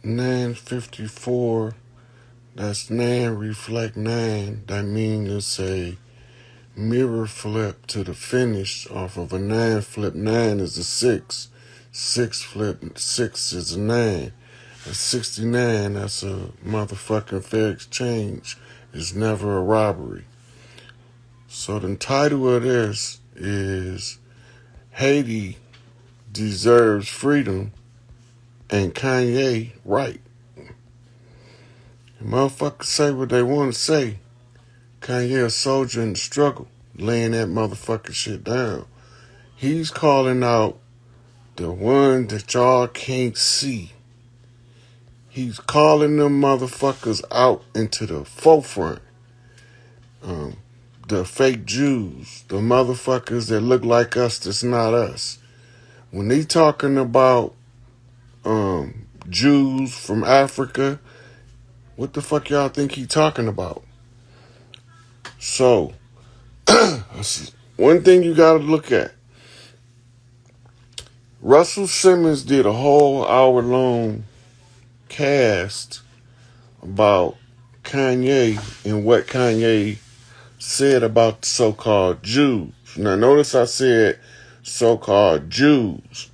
954. That's 9 reflect 9. That means it's a mirror flip to the finish off of a 9 flip. 9 is a 6. 6 flip 6 is a 9. At 69, that's a motherfucking fair exchange. It's never a robbery. So the title of this is Haiti Deserves Freedom and Kanye Right. Motherfuckers say what they want to say. Kanye a soldier in the struggle, laying that motherfucking shit down. He's calling out the one that y'all can't see. He's calling them motherfuckers out into the forefront. The fake Jews, the motherfuckers that look like us that's not us. When they talking about Jews from Africa, what the fuck y'all think he talking about? So, one thing you gotta look at. Russell Simmons did a whole hour-long cast about Kanye and what Kanye said about the so-called Jews. Now, notice I said so-called Jews.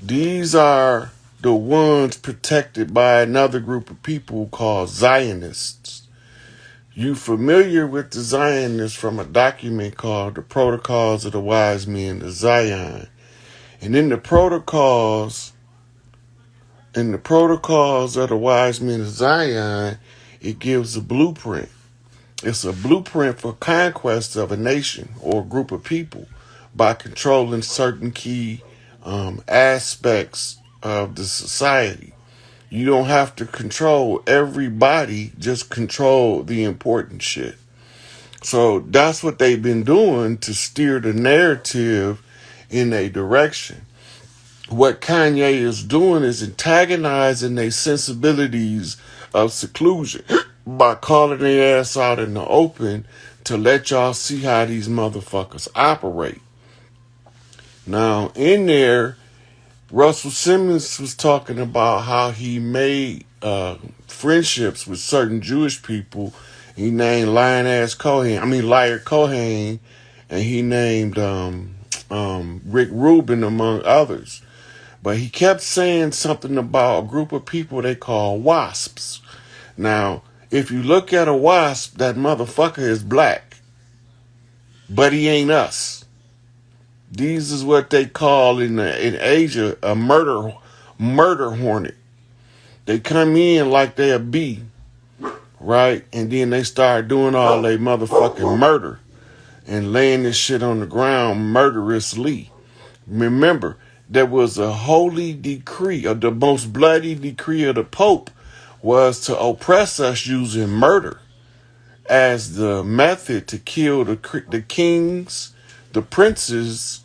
These are the ones protected by another group of people called Zionists. You familiar with the Zionists from a document called The Protocols of the Wise Men of Zion. And in the protocols of the Wise Men of Zion, it gives a blueprint. It's a blueprint for conquest of a nation or a group of people by controlling certain key aspects of the society. You don't have to control everybody, just control the important shit. So that's what they've been doing to steer the narrative in a direction. What Kanye is doing is antagonizing their sensibilities of seclusion by calling their ass out in the open to let y'all see how these motherfuckers operate. Now, in there, Russell Simmons was talking about how he made friendships with certain Jewish people. He named Liar Cohen, and he named Rick Rubin, among others. But he kept saying something about a group of people they call WASPs. Now, if you look at a WASP, that motherfucker is black. But he ain't us. These is what they call in Asia a murder hornet. They come in like they're a bee, right? And then they start doing all they motherfucking murder and laying this shit on the ground murderously. Remember, there was a holy decree, or the most bloody decree of the Pope was to oppress us using murder as the method to kill the kings, the princes,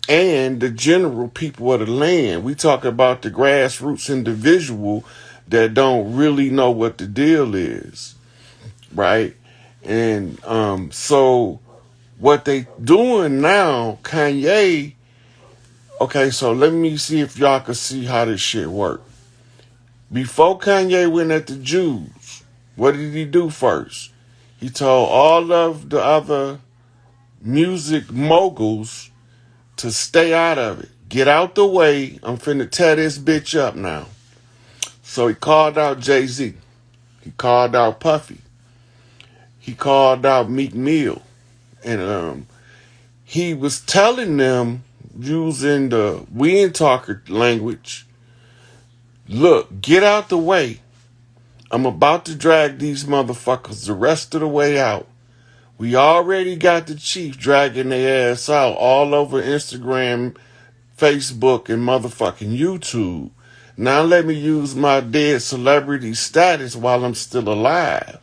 and the general people of the land. We talk about the grassroots individual that don't really know what the deal is, right? And so what they doing now, Kanye. Okay, so let me see if y'all can see how this shit work. Before Kanye went at the Jews, what did he do first? He told all of the other music moguls to stay out of it. Get out the way. I'm finna tear this bitch up now. So he called out Jay-Z. He called out Puffy. He called out Meek Mill. And he was telling them, using the wind talker language, look, get out the way. I'm about to drag these motherfuckers the rest of the way out. We already got the chief dragging their ass out all over Instagram, Facebook, and motherfucking YouTube. Now let me use my dead celebrity status while I'm still alive.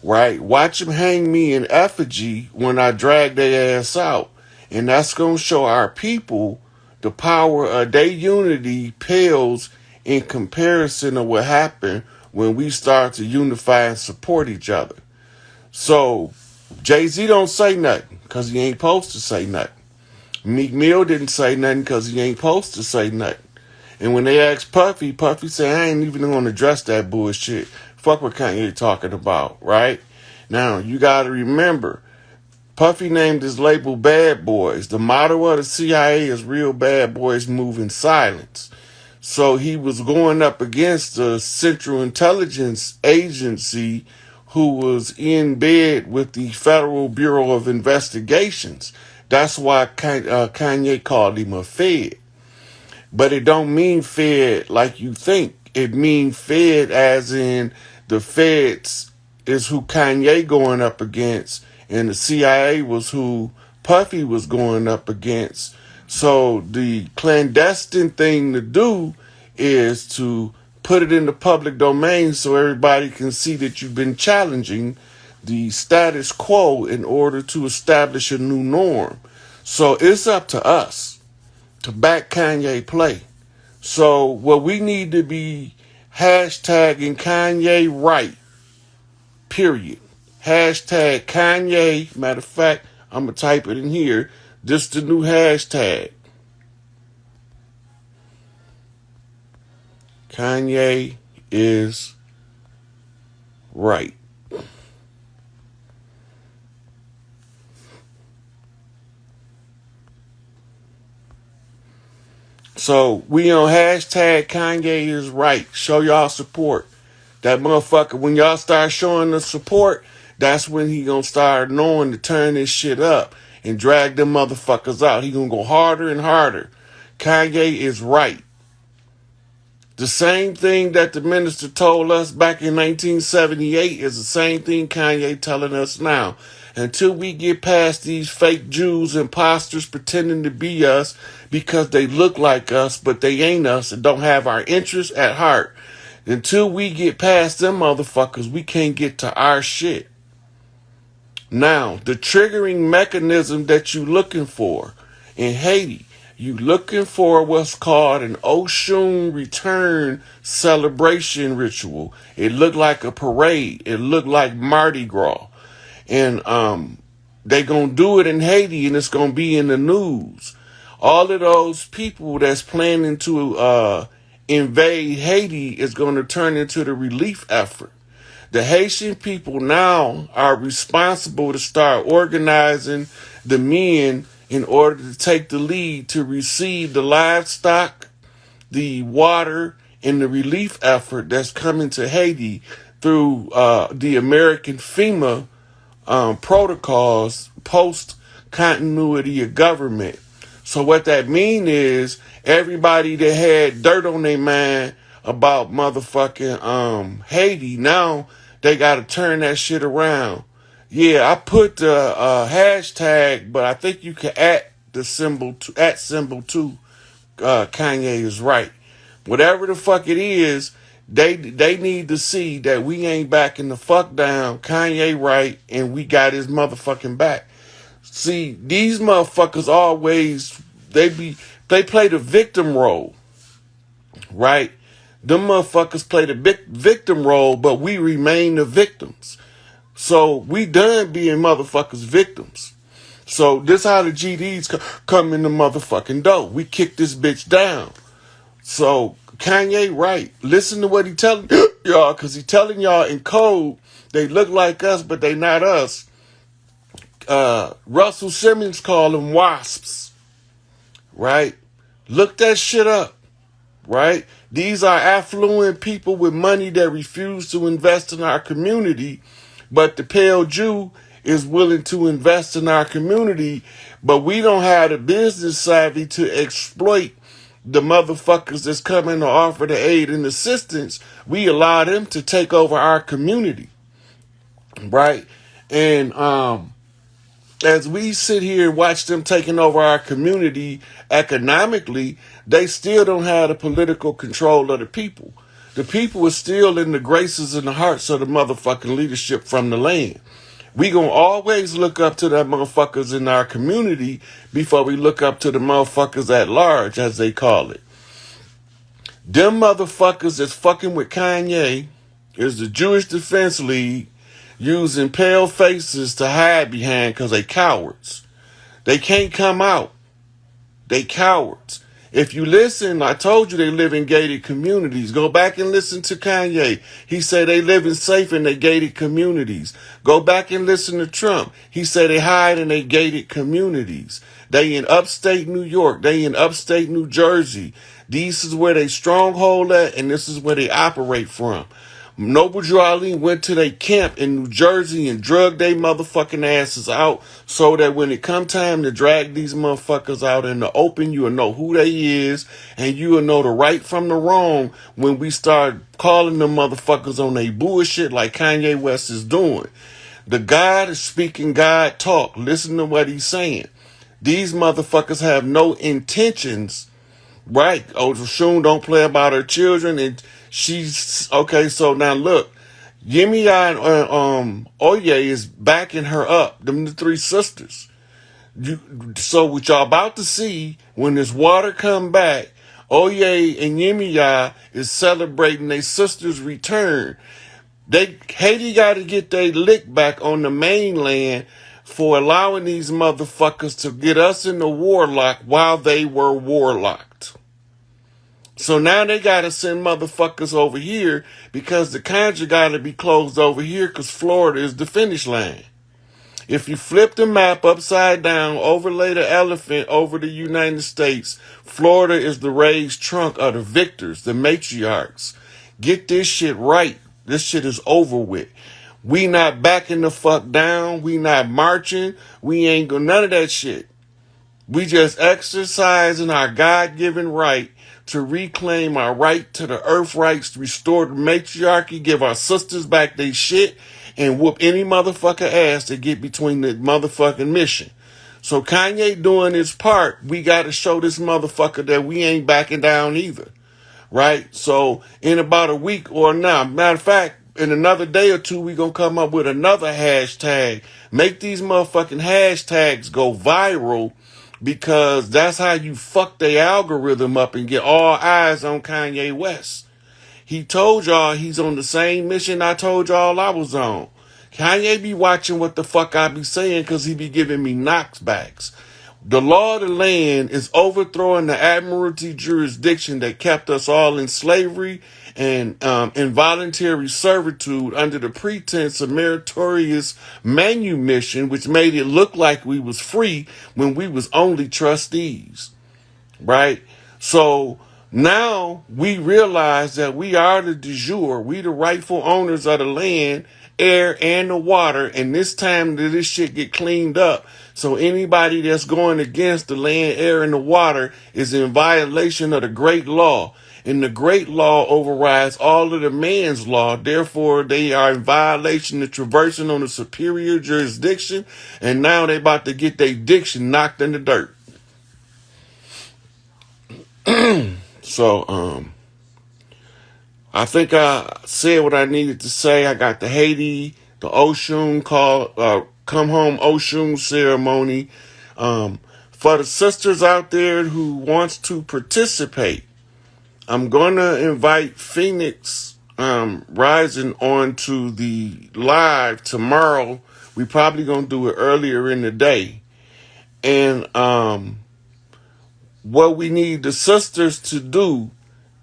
Right? Watch them hang me in effigy when I drag their ass out. And that's going to show our people the power of their unity pales in comparison to what happened when we start to unify and support each other. So Jay-Z don't say nothing because he ain't supposed to say nothing. Meek Mill didn't say nothing because he ain't supposed to say nothing. And when they asked Puffy, Puffy said, I ain't even going to address that bullshit. Fuck what Kanye talking about, right? Now, you got to remember, Puffy named his label Bad Boys. The motto of the CIA is real bad boys move in silence. So he was going up against the Central Intelligence Agency, who was in bed with the Federal Bureau of Investigations. That's why Kanye called him a Fed. But it don't mean Fed like you think. It means Fed as in the Feds is who Kanye going up against, and the CIA was who Puffy was going up against. So the clandestine thing to do is to put it in the public domain so everybody can see that you've been challenging the status quo in order to establish a new norm. So it's up to us to back Kanye play. So what we need to be hashtagging Kanye right, period. Hashtag Kanye. Matter of fact, I'm going to type it in here. This is the new hashtag. Kanye is right. So we on hashtag Kanye is right. Show y'all support. That motherfucker, when y'all start showing the support, that's when he gonna start knowing to turn this shit up and drag them motherfuckers out. He gonna go harder and harder. Kanye is right. The same thing that the minister told us back in 1978 is the same thing Kanye telling us now. Until we get past these fake Jews, imposters pretending to be us because they look like us, but they ain't us and don't have our interests at heart. Until we get past them motherfuckers, we can't get to our shit. Now, the triggering mechanism that you looking for in Haiti, you looking for what's called an Oshun return celebration ritual. It looked like a parade. It looked like Mardi Gras. And they gonna do it in Haiti, and it's gonna be in the news. All of those people that's planning to invade Haiti is going to turn into the relief effort. The Haitian people now are responsible to start organizing the men in order to take the lead to receive the livestock, the water, and the relief effort that's coming to Haiti through the American FEMA protocols post continuity of government. So what that mean is everybody that had dirt on their mind about motherfucking Haiti, now they got to turn that shit around. Yeah, I put the hashtag, but I think you can at symbol too. Kanye is right. Whatever the fuck it is, they need to see that we ain't backing the fuck down. Kanye right, and we got his motherfucking back. See, these motherfuckers always, they play the victim role, right? Them motherfuckers play the victim role, but we remain the victims. So we done being motherfuckers victims. So this how the GDs come in the motherfucking door. We kick this bitch down. So Kanye right. Listen to what he telling y'all, because he telling y'all in code, they look like us, but they not us. Russell Simmons called them wasps, right? Look that shit up, right? These are affluent people with money that refuse to invest in our community, but the pale Jew is willing to invest in our community, but we don't have the business savvy to exploit the motherfuckers that's coming to offer the aid and assistance. We allow them to take over our community, right? And as we sit here and watch them taking over our community economically, they still don't have the political control of the people. The people are still in the graces and the hearts of the motherfucking leadership from the land. We gonna always look up to the motherfuckers in our community before we look up to the motherfuckers at large, as they call it. Them motherfuckers that's fucking with Kanye is the Jewish Defense League, using pale faces to hide behind because they cowards. They can't come out. They cowards. If you listen, I told you they live in gated communities. Go back and listen to Kanye. He said they living safe in their gated communities. Go back and listen to Trump. He said they hide in their gated communities. They in upstate New York. They in upstate New Jersey. This is where they stronghold at, and this is where they operate from. Noble Drew Ali went to their camp in New Jersey and drugged they motherfucking asses out so that when it come time to drag these motherfuckers out in the open, you will know who they is and you will know the right from the wrong when we start calling them motherfuckers on they bullshit like Kanye West is doing. The God is speaking God talk. Listen to what he's saying. These motherfuckers have no intentions. Right. Oshun don't play about her children. And she's okay. So now look, Yemi and Oye is backing her up. Them the three sisters. So what y'all about to see when this water come back, Oye and Yemi is celebrating their sister's return. Haiti got to get their lick back on the mainland for allowing these motherfuckers to get us in the warlock while they were warlocked. So now they got to send motherfuckers over here because the conjure got to be closed over here because Florida is the finish line. If you flip the map upside down, overlay the elephant over the United States, Florida is the raised trunk of the victors, the matriarchs. Get this shit right. This shit is over with. We not backing the fuck down. We not marching. We ain't going none of that shit. We just exercising our God-given right to reclaim our right to the earth rights, restore the matriarchy, give our sisters back their shit, and whoop any motherfucker ass to get between the motherfucking mission. So Kanye doing his part, we got to show this motherfucker that we ain't backing down either. Right? So in about a week or now, matter of fact, in another day or two, we gonna come up with another hashtag. Make these motherfucking hashtags go viral because that's how you fuck their algorithm up and get all eyes on Kanye West. He told y'all he's on the same mission I told y'all I was on. Kanye be watching what the fuck I be saying because he be giving me knockbacks. The law of the land is overthrowing the admiralty jurisdiction that kept us all in slavery and involuntary servitude under the pretense of meritorious manumission, which made it look like we was free when we was only trustees. Right? So now we realize that we are the de jure. We the rightful owners of the land, air, and the water. And this time that this shit get cleaned up. So anybody that's going against the land, air, and the water is in violation of the great law. And the great law overrides all of the man's law. Therefore, they are in violation of traversing on the superior jurisdiction. And now they about to get their diction knocked in the dirt. So, I think I said what I needed to say. I got the Haiti, the Oshun call, come home Oshun ceremony. For the sisters out there who wants to participate, I'm going to invite Phoenix, Rising onto the live tomorrow. We probably going to do it earlier in the day. And, what we need the sisters to do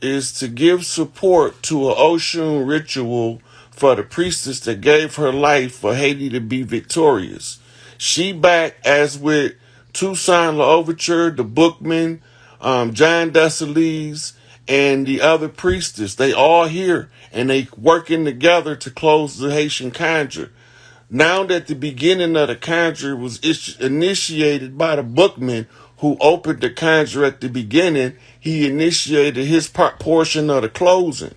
is to give support to an Oshun ritual for the priestess that gave her life for Haiti to be victorious. She back, as with Toussaint L'Ouverture, the Bookman, John Dessalines, and the other priestess. They all here, and they working together to close the Haitian conjure. Now that the beginning of the conjure was initiated by the Bookman, who opened the conjure at the beginning, he initiated his portion of the closing.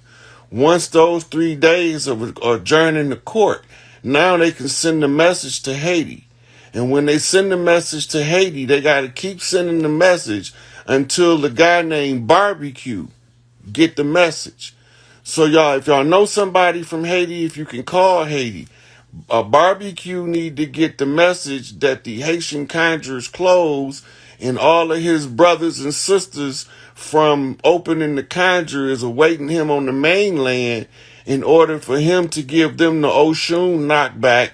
Once those 3 days of adjourning the court, now they can send the message to Haiti. And when they send the message to Haiti, they got to keep sending the message until the guy named Barbecue get the message. So y'all, if y'all know somebody from Haiti, if you can call Haiti, Barbecue need to get the message that the Haitian conjurers closed, and all of his brothers and sisters from opening the conjure is awaiting him on the mainland in order for him to give them the Oshun knockback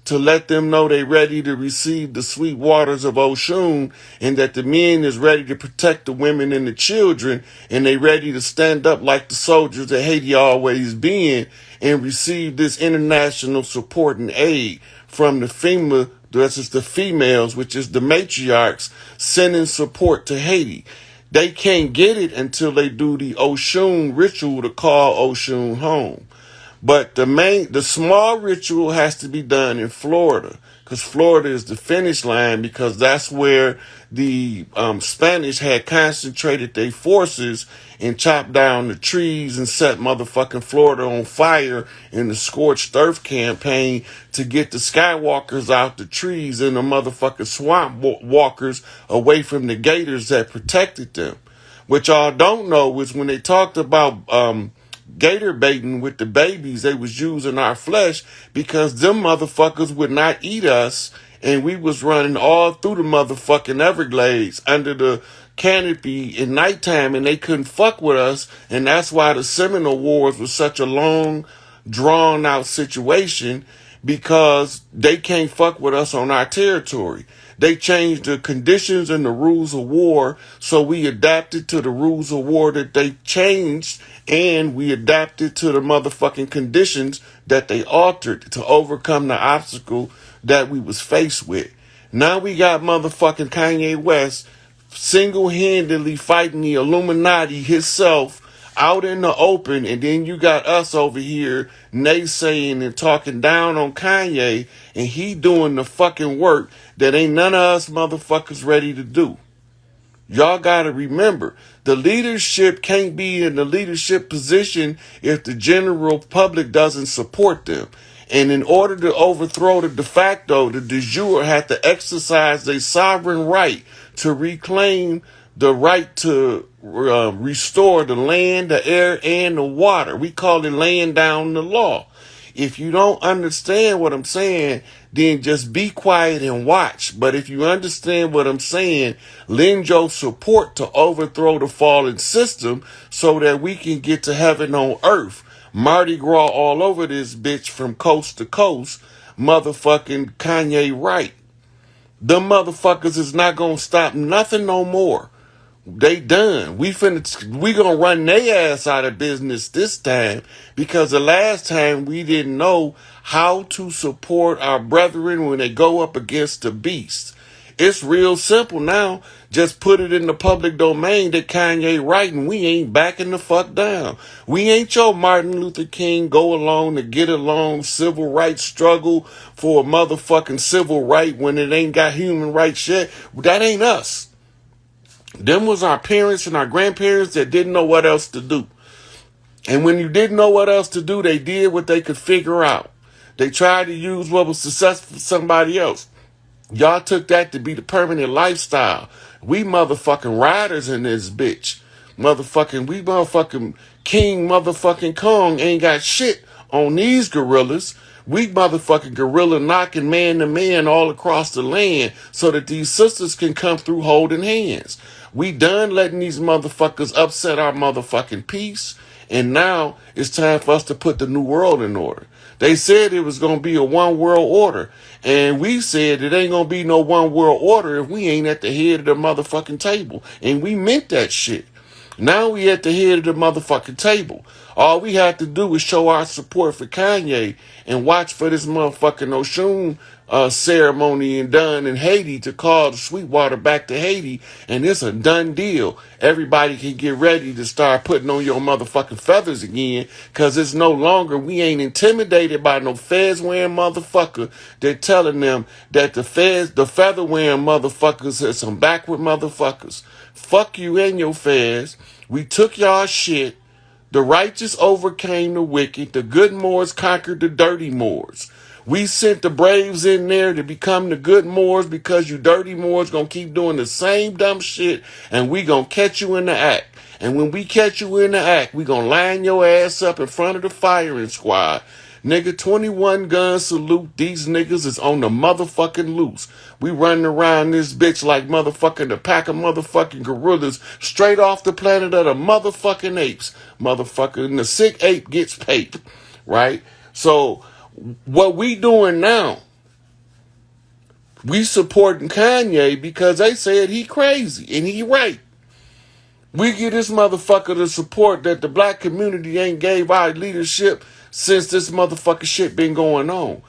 to let them know they ready to receive the sweet waters of Oshun, and that the men is ready to protect the women and the children, and they ready to stand up like the soldiers that Haiti always been and receive this international support and aid from the FEMA, this is the females, which is the matriarchs, sending support to Haiti. They can't get it until they do the Oshun ritual to call Oshun home. But the small ritual has to be done in Florida, because Florida is the finish line, because that's where the Spanish had concentrated their forces and chopped down the trees and set motherfucking Florida on fire in the scorched earth campaign to get the skywalkers out the trees and the motherfucking swamp walkers away from the gators that protected them. What y'all don't know is when they talked about gator baiting with the babies, they was using our flesh because them motherfuckers would not eat us, and we was running all through the motherfucking Everglades under the canopy in nighttime, and they couldn't fuck with us, and that's why the Seminole Wars was such a long, drawn out situation, because they can't fuck with us on our territory. They changed the conditions and the rules of war, so we adapted to the rules of war that they changed, and we adapted to the motherfucking conditions that they altered to overcome the obstacle that we was faced with. Now we got motherfucking Kanye West single-handedly fighting the Illuminati himself out in the open, and then you got us over here naysaying and talking down on Kanye, and he doing the fucking work that ain't none of us motherfuckers ready to do. Y'all gotta remember, the leadership can't be in the leadership position if the general public doesn't support them. And in order to overthrow the de facto, the de jure had to exercise their sovereign right to reclaim the right to restore the land, the air, and the water. We call it laying down the law. If you don't understand what I'm saying, then just be quiet and watch. But if you understand what I'm saying, lend your support to overthrow the fallen system so that we can get to heaven on earth. Mardi Gras all over this bitch from coast to coast. Motherfucking Kanye right. Them motherfuckers is not gonna stop nothing no more. They done. We gonna run their ass out of business this time, because the last time we didn't know how to support our brethren when they go up against the beast. It's real simple now. Just put it in the public domain that Kanye right, and we ain't backing the fuck down. We ain't your Martin Luther King go along to get along civil rights struggle for a motherfucking civil right when it ain't got human rights yet. That ain't us. Them was our parents and our grandparents that didn't know what else to do. And when you didn't know what else to do, they did what they could figure out. They tried to use what was successful for somebody else. Y'all took that to be the permanent lifestyle. We motherfucking riders in this bitch. We motherfucking King motherfucking Kong ain't got shit on these gorillas. We motherfucking gorilla knocking man to man all across the land so that these sisters can come through holding hands. We done letting these motherfuckers upset our motherfucking peace, and now it's time for us to put the new world in order. They said it was going to be a one world order, and we said it ain't going to be no one world order if we ain't at the head of the motherfucking table, and we meant that shit. Now we at the head of the motherfucking table. All we have to do is show our support for Kanye and watch for this motherfucking Oshun ceremony and done in Haiti to call the Sweetwater back to Haiti, and it's a done deal. Everybody can get ready to start putting on your motherfucking feathers again, because it's no longer, we ain't intimidated by no fez wearing motherfucker. They're telling them that the feather wearing motherfuckers are some backward motherfuckers. Fuck you and your fez. We took y'all shit. The righteous overcame the wicked. The good Moors conquered the dirty Moors. We sent the braves in there to become the good Moors, because you dirty Moors gonna keep doing the same dumb shit, and we gonna catch you in the act. And when we catch you in the act, we gonna line your ass up in front of the firing squad. Nigga, 21 gun salute. These niggas is on the motherfucking loose. We running around this bitch like motherfucking the pack of motherfucking gorillas straight off the planet of the motherfucking apes. Motherfucker, and the sick ape gets paid, right? So what we doing now We supporting Kanye because they said he crazy and he right. We give this motherfucker the support that the black community ain't gave our leadership since this motherfucking shit been going on.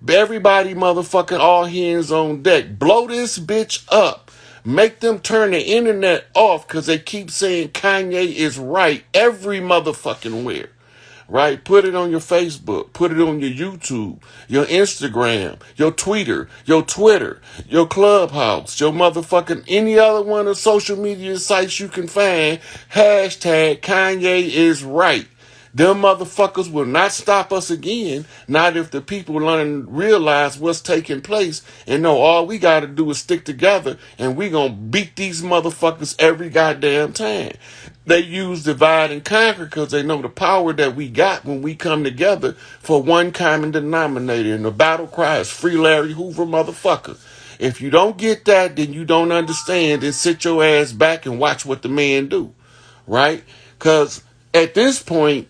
Everybody motherfucking all hands on deck. Blow this bitch up. Make them turn the internet off because they keep saying Kanye is right every motherfucking where. Right? Put it on your Facebook. Put it on your YouTube, your Instagram, your Twitter, your Clubhouse, your motherfucking any other one of social media sites you can find. Hashtag Kanye is right. Them motherfuckers will not stop us again. Not if the people realize what's taking place and know all we got to do is stick together and we going to beat these motherfuckers every goddamn time. They use divide and conquer because they know the power that we got when we come together for one common denominator. And the battle cry is free Larry Hoover, motherfucker. If you don't get that, then you don't understand. Then sit your ass back and watch what the man do. Right? Because at this point,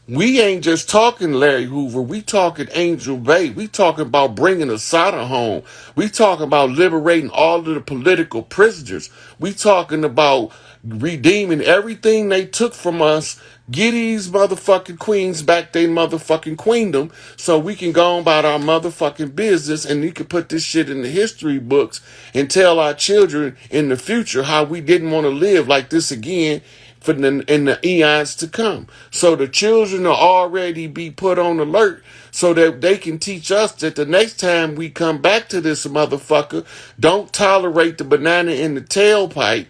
we ain't just talking Larry Hoover. We talking Angel Bay. We talking about bringing Assata home. We talking about liberating all of the political prisoners. We talking about redeeming everything they took from us. Get these motherfucking queens back their motherfucking queendom so we can go on about our motherfucking business and we can put this shit in the history books and tell our children in the future how we didn't want to live like this again in the eons to come. So the children will already be put on alert so that they can teach us that the next time we come back to this motherfucker, don't tolerate the banana in the tailpipe.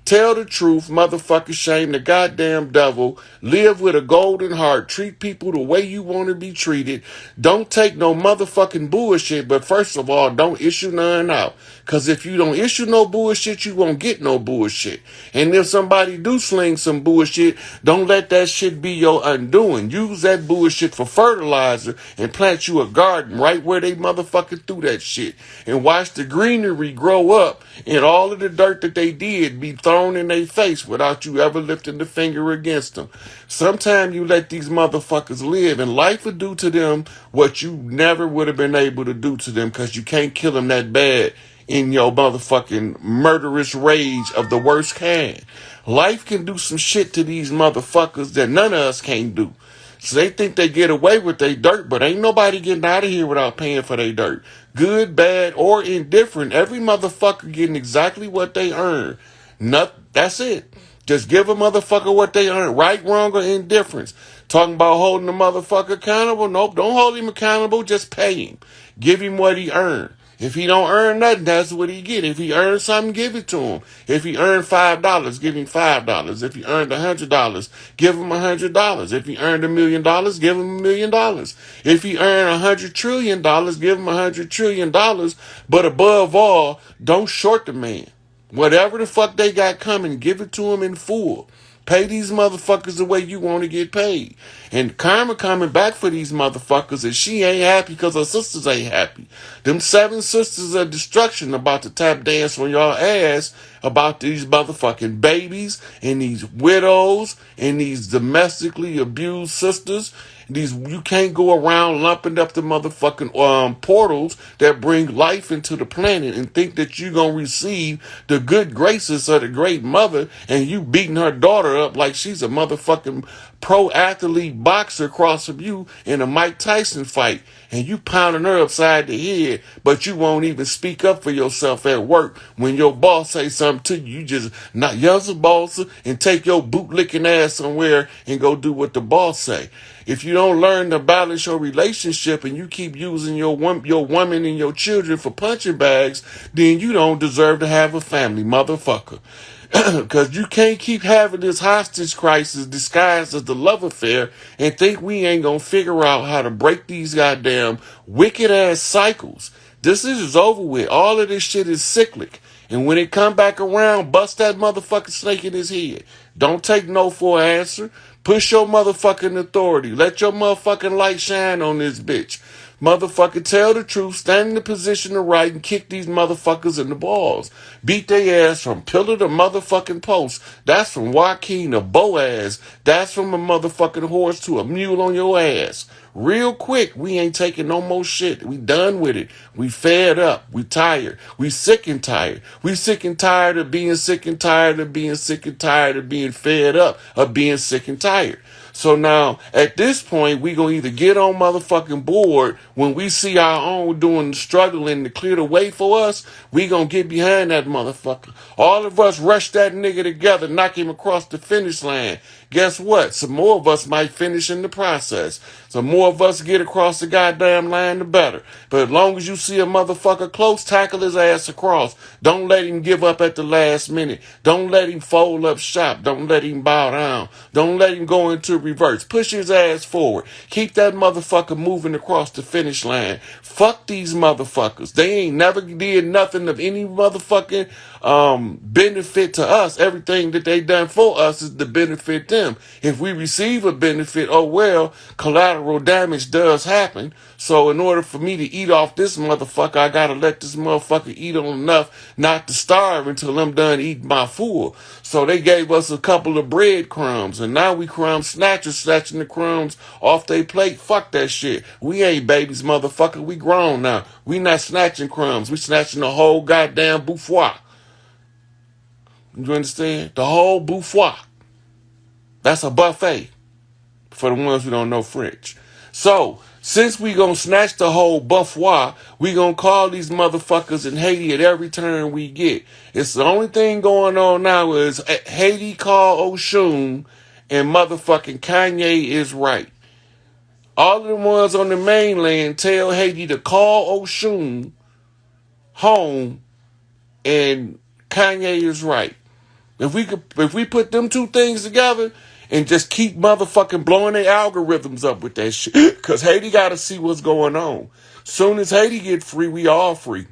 Tell the truth, motherfucker, shame the goddamn devil. Live with a golden heart. Treat people the way you want to be treated. Don't take no motherfucking bullshit, but first of all, don't issue none out. Because if you don't issue no bullshit, you won't get no bullshit. And if somebody do sling some bullshit, don't let that shit be your undoing. Use that bullshit for fertilizer and plant you a garden right where they motherfucking threw that shit. And watch the greenery grow up and all of the dirt that they did be thrown in their face without you ever lifting the finger against them. Sometimes you let these motherfuckers live and life will do to them what you never would have been able to do to them because you can't kill them that bad in your motherfucking murderous rage of the worst kind. Life can do some shit to these motherfuckers that none of us can't do. So they think they get away with their dirt, but ain't nobody getting out of here without paying for their dirt. Good, bad, or indifferent, every motherfucker getting exactly what they earn. That's it. Just give a motherfucker what they earn. Right, wrong, or indifference. Talking about holding the motherfucker accountable? Nope, don't hold him accountable. Just pay him. Give him what he earned. If he don't earn nothing, that's what he get. If he earns something, give it to him. If he earned $5, give him $5. If he earned $100, give him $100. If he earned $1 million, give him $1 million. If he earned $100 trillion, give him $100 trillion. But above all, don't short the man. Whatever the fuck they got coming, give it to him in full. Pay these motherfuckers the way you want to get paid. And karma coming back for these motherfuckers and she ain't happy because her sisters ain't happy. Them 7 sisters of destruction about to tap dance on y'all ass about these motherfucking babies and these widows and these domestically abused sisters. You can't go around lumping up the motherfucking portals that bring life into the planet and think that you're going to receive the good graces of the great mother and you beating her daughter up like she's a motherfucking pro athlete boxer across from you in a Mike Tyson fight and you pounding her upside the head, but you won't even speak up for yourself at work when your boss say something to you. You just not yell boss and take your boot licking ass somewhere and go do what the boss say. If you don't learn to balance your relationship and you keep using your woman and your children for punching bags, then you don't deserve to have a family, motherfucker. Because you can't keep having this hostage crisis disguised as the love affair and think we ain't going to figure out how to break these goddamn wicked ass cycles. This is over with. All of this shit is cyclic. And when it come back around, bust that motherfucking snake in his head. Don't take no for an answer. Push your motherfucking authority. Let your motherfucking light shine on this bitch. Motherfucker, tell the truth, stand in the position of right, and kick these motherfuckers in the balls. Beat their ass from pillar to motherfucking post. That's from Joaquin to Boaz. That's from a motherfucking horse to a mule on your ass. Real quick, we ain't taking no more shit. We done with it. We fed up. We tired. We sick and tired. We sick and tired of being sick and tired of being sick and tired of being fed up of being sick and tired. So now, at this point, we gonna either get on motherfucking board when we see our own doing struggling to clear the way for us, we gonna get behind that motherfucker. All of us rush that nigga together, knock him across the finish line. Guess what? Some more of us might finish in the process. Some more of us get across the goddamn line, the better. But as long as you see a motherfucker close, tackle his ass across. Don't let him give up at the last minute. Don't let him fold up shop. Don't let him bow down. Don't let him go into reverse. Push his ass forward. Keep that motherfucker moving across the finish line. Fuck these motherfuckers. They ain't never did nothing of any motherfucking benefit to us. Everything that they done for us is to benefit them. If we receive a benefit, oh well, collateral damage does happen. So in order for me to eat off this motherfucker, I gotta let this motherfucker eat on enough not to starve until I'm done eating my food. So they gave us a couple of breadcrumbs, and now we crumb snatchers, snatching the crumbs off their plate. Fuck that shit. We ain't babies, motherfucker. We grown now. We not snatching crumbs. We snatching the whole goddamn bouffoir. You understand? The whole bouffoir. That's a buffet for the ones who don't know French. So, since we gonna snatch the whole bouffoir, we gonna call these motherfuckers in Haiti at every turn we get. It's the only thing going on now is Haiti call Oshun and motherfucking Kanye is right. All of the ones on the mainland tell Haiti to call Oshun home and Kanye is right. If we put them two things together and just keep motherfucking blowing their algorithms up with that shit, because Haiti got to see what's going on. Soon as Haiti get free, we all free.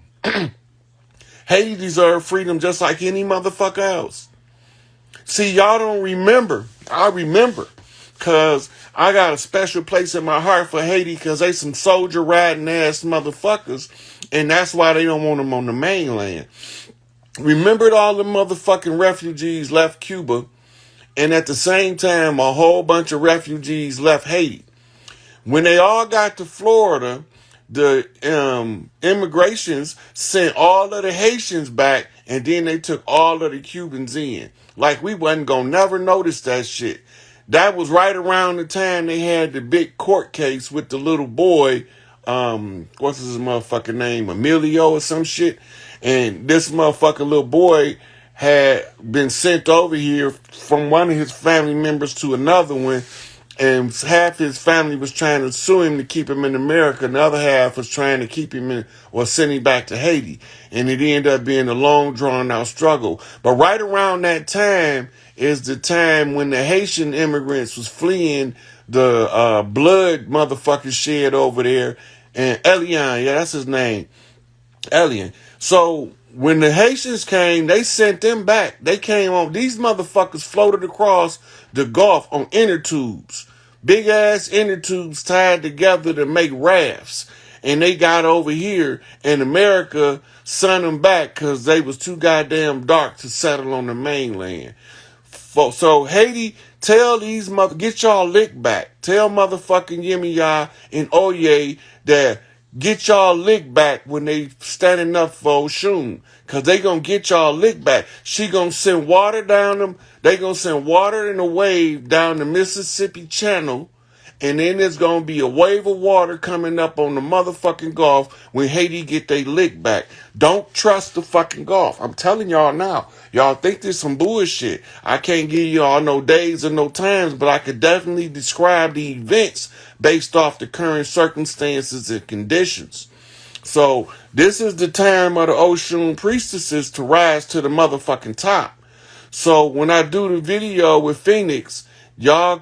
Haiti deserve freedom just like any motherfucker else. See, y'all don't remember. I remember, because I got a special place in my heart for Haiti, because they some soldier riding ass motherfuckers, and that's why they don't want them on the mainland. Remembered all the motherfucking refugees left Cuba, and at the same time, a whole bunch of refugees left Haiti. When they all got to Florida, the immigrations sent all of the Haitians back, and then they took all of the Cubans in. Like we wasn't gonna never notice that shit. That was right around the time they had the big court case with the little boy, what's his motherfucking name, Emilio or some shit. And this motherfucking little boy had been sent over here from one of his family members to another one, and half his family was trying to sue him to keep him in America, and the other half was trying to keep him in or send him back to Haiti. And it ended up being a long, drawn-out struggle. But right around that time is the time when the Haitian immigrants was fleeing the blood motherfuckers shed over there. And Elian, yeah, that's his name, Elian. So when the Haitians came, they sent them back. They came on, these motherfuckers floated across the Gulf on inner tubes. Big ass inner tubes tied together to make rafts. And they got over here, and America sent them back because they was too goddamn dark to settle on the mainland. So Haiti, tell these get y'all lick back. Tell motherfucking Yemiya and Oye that get y'all lick back when they standing up for Oshun. Because they going to get y'all lick back. She going to send water down them. They going to send water in a wave down the Mississippi Channel. And then there's going to be a wave of water coming up on the motherfucking Gulf when Haiti get their lick back. Don't trust the fucking Gulf. I'm telling y'all now. Y'all think there's some bullshit. I can't give y'all no days or no times, but I could definitely describe the events based off the current circumstances and conditions. So this is the time of the Oshun priestesses to rise to the motherfucking top. So when I do the video with Phoenix, y'all,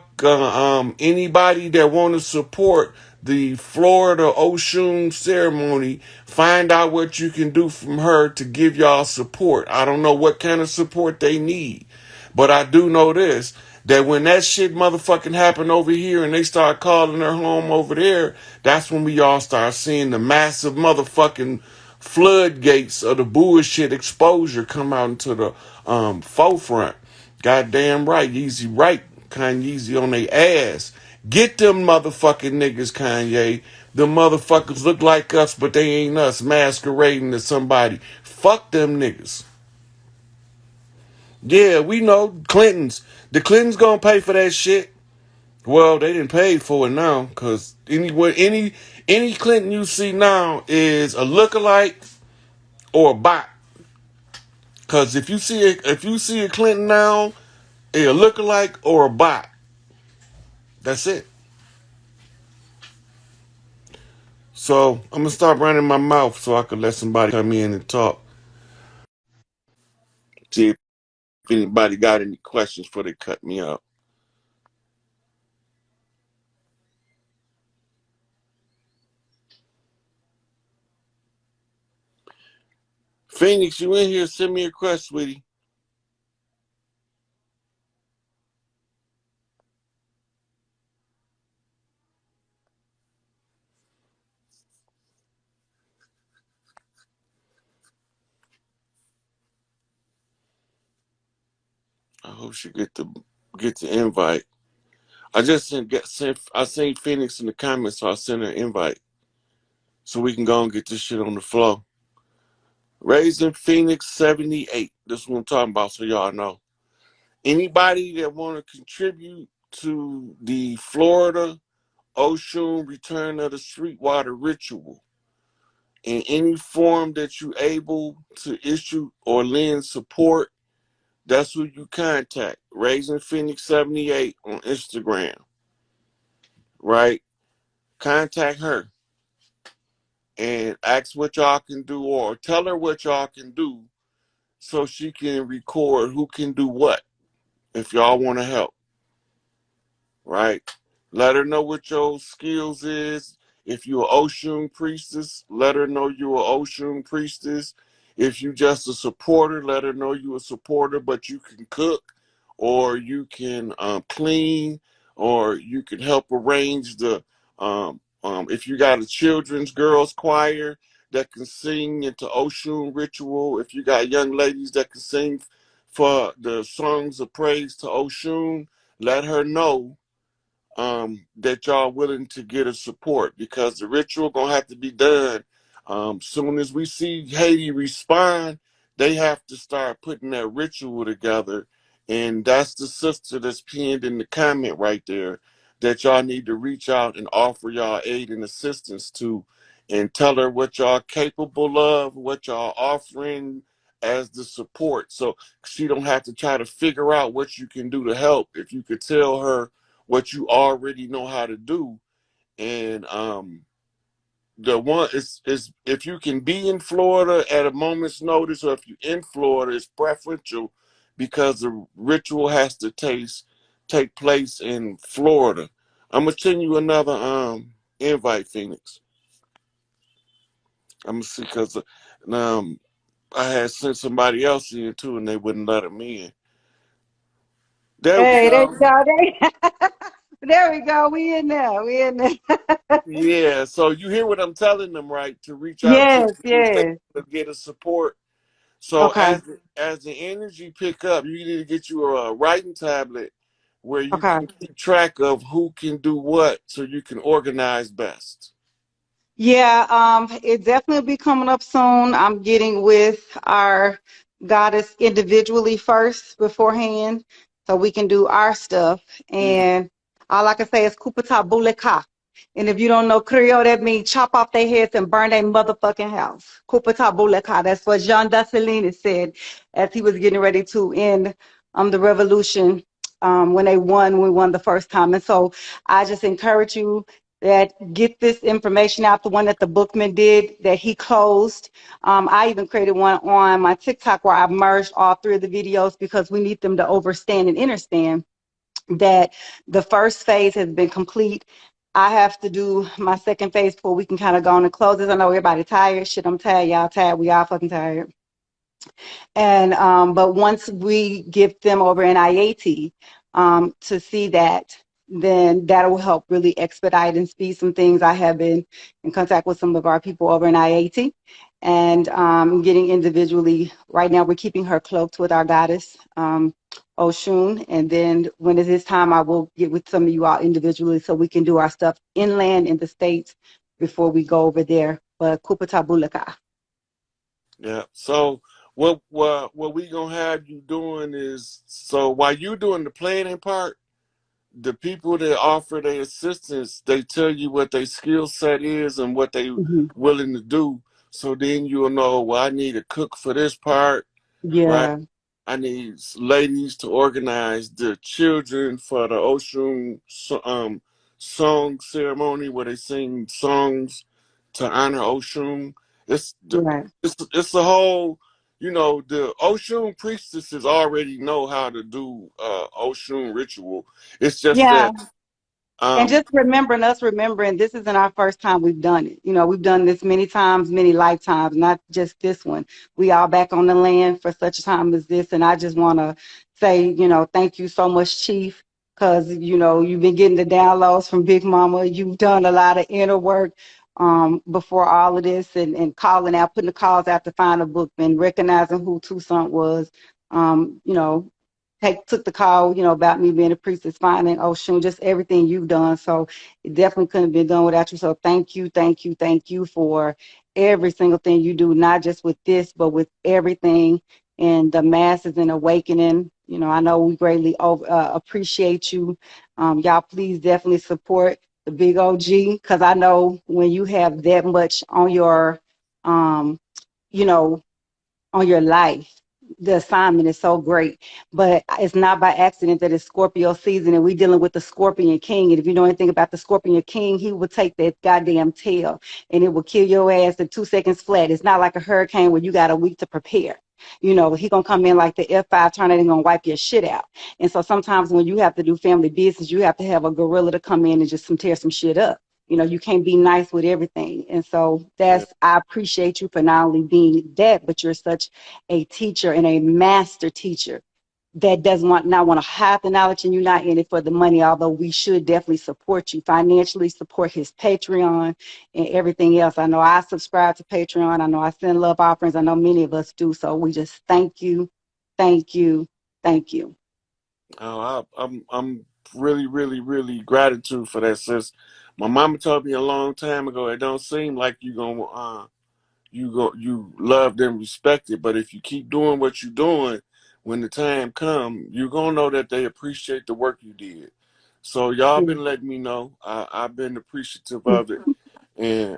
anybody that want to support the Florida Oshun ceremony, find out what you can do from her to give y'all support. I don't know what kind of support they need, but I do know this, That when that shit motherfucking happened over here and they start calling her home over there, that's when we all start seeing the massive motherfucking floodgates of the bullshit exposure come out into the forefront. Goddamn right, Yeezy right, Kanye Yeezy on their ass. Get them motherfucking niggas, Kanye. Them motherfuckers look like us, but they ain't us, masquerading as somebody. Fuck them niggas. Yeah, we know Clintons. The Clintons gonna pay for that shit. Well, they didn't pay for it now, cause any Clinton you see now is a lookalike or a bot. Cause if you see a Clinton now, a lookalike or a bot. That's it. So I'm gonna stop running my mouth so I can let somebody come in and talk. See if anybody got any questions before they cut me out. Phoenix, you in here? Send me a request, sweetie. I hope she get the invite. I just I sent Phoenix in the comments, so I sent her an invite so we can go and get this shit on the flow. Raising Phoenix 78. This is what I'm talking about, so y'all know. Anybody that want to contribute to the Florida Oshun Return of the Sweetwater Ritual in any form that you able to issue or lend support, that's who you contact. Raising Phoenix 78 on Instagram. Right? Contact her and ask what y'all can do or tell her what y'all can do so she can record who can do what if y'all want to help. Right? Let her know what your skills is. If you're an Oshun priestess, let her know you're an Oshun priestess. If you just a supporter, let her know you a supporter, but you can cook or you can clean or you can help arrange the, if you got a children's girls choir that can sing into Oshun ritual, if you got young ladies that can sing for the songs of praise to Oshun, let her know that y'all willing to get a support because the ritual gonna have to be done. Soon as we see Haiti respond, they have to start putting that ritual together, and that's the sister that's pinned in the comment right there that y'all need to reach out and offer y'all aid and assistance to, and tell her what y'all capable of, what y'all offering as the support, so she don't have to try to figure out what you can do to help. If you could tell her what you already know how to do. And the one is if you can be in Florida at a moment's notice, or if you're in Florida, it's preferential because the ritual has to take place in Florida. I'm gonna send you another invite, Phoenix. I'm gonna see because I had sent somebody else in too, and they wouldn't let them in. There we Hey, there you go. go. There we go. We in there. We in there. Yeah, so you hear what I'm telling them, right? To reach out to Yes, you if they yes. want to get a support. So Okay, as the energy pick up, you need to get you a writing tablet where you okay. can keep track of who can do what, so you can organize best. Yeah, it definitely be coming up soon. I'm getting with our goddess individually first beforehand, so we can do our stuff. Mhm. And all I can say is Kupata Buleka. And if you don't know Creole, that means chop off their heads and burn their motherfucking house. Kupata Buleka. That's what Jean Dessalines said as he was getting ready to end the revolution when we won the first time. And so I just encourage you that get this information out, the one that the Bookman did that he closed. I even created one on my TikTok where I merged all three of the videos because we need them to overstand and understand that the first phase has been complete. I have to do my second phase before we can kind of go on and close this. I know everybody tired. Shit, I'm tired. Y'all tired. We all fucking tired. And but once we give them over in IAT, to see that, then that will help really expedite and speed some things. I have been in contact with some of our people over in Haiti and getting individually. Right now, we're keeping her cloaked with our goddess, Oshun. And then when it is time, I will get with some of you all individually so we can do our stuff inland in the States before we go over there. But Kupatabulaka. Yeah. So what we gonna have you doing is, so while you doing the planning part, the people that offer their assistance, they tell you what their skill set is and what they Hmm. willing to do. So then you'll know, well, I need a cook for this part, right? Yeah, I need ladies to organize the children for the Oshun song ceremony where they sing songs to honor Oshun. It's right. it's a whole, the Oshun priestesses already know how to do Oshun ritual. It's just Yeah, that and um just remembering this isn't our first time we've done it. We've done this many times, many lifetimes, not just this one. We all back on the land for such a time as this. And I just want to say, thank you so much, Chief, because, you've been getting the downloads from Big Mama. You've done a lot of inner work before all of this and calling out, putting the calls out to find a book and recognizing who Toussaint was. Um, you know, took the call, about me being a priestess, finding Oshun, just everything you've done. So it definitely couldn't have been done without you. So thank you, thank you, thank you for every single thing you do, not just with this, but with everything and the masses and awakening. I know we greatly appreciate you. Y'all, please definitely support the big OG because I know when you have that much um, you know, on your life. The assignment is so great, but it's not by accident that it's Scorpio season and we're dealing with the Scorpion King. And if you know anything about the Scorpion King, he will take that goddamn tail and it will kill your ass in 2 seconds flat. It's not like a hurricane where you got a week to prepare. He gonna come in like the F5 tornado and gonna wipe your shit out. And so sometimes when you have to do family business, you have to have a gorilla to come in and just tear some shit up. You can't be nice with everything. And so yeah. I appreciate you for not only being that, but you're such a teacher and a master teacher that does not want to hide the knowledge and you're not in it for the money, although we should definitely support you financially, support his Patreon and everything else. I know I subscribe to Patreon. I know I send love offerings. I know many of us do. So we just thank you, thank you, thank you. I'm really, really, really gratitude for that, sis. My mama told me a long time ago, it don't seem like you loved and respected, but if you keep doing what you're doing, when the time come, you're gonna know that they appreciate the work you did. So y'all been letting me know. I've been appreciative of it, and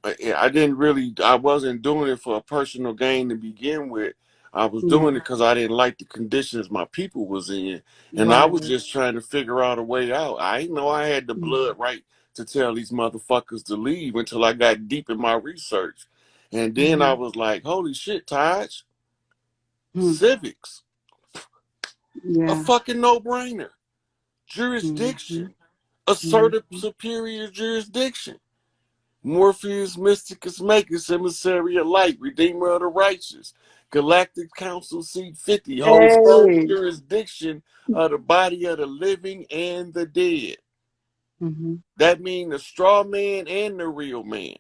I didn't really, I wasn't doing it for a personal gain to begin with. I was Yeah, doing it because I didn't like the conditions my people was in, and I was right. just trying to figure out a way out. I didn't know I had the blood right to tell these motherfuckers to leave until I got deep in my research. And then I Mm-hmm. was like, holy shit, Taj, Mm-hmm. civics, a Yeah. fucking no-brainer. Mm-hmm. Jurisdiction, assertive superior jurisdiction. Morpheus, Mysticus, Magus, Emissary of Light, Redeemer of the Righteous, Galactic Council Seat 50, holds sole Hey. jurisdiction of the body of the living and the dead. Mm-hmm. That means the straw man and the real man.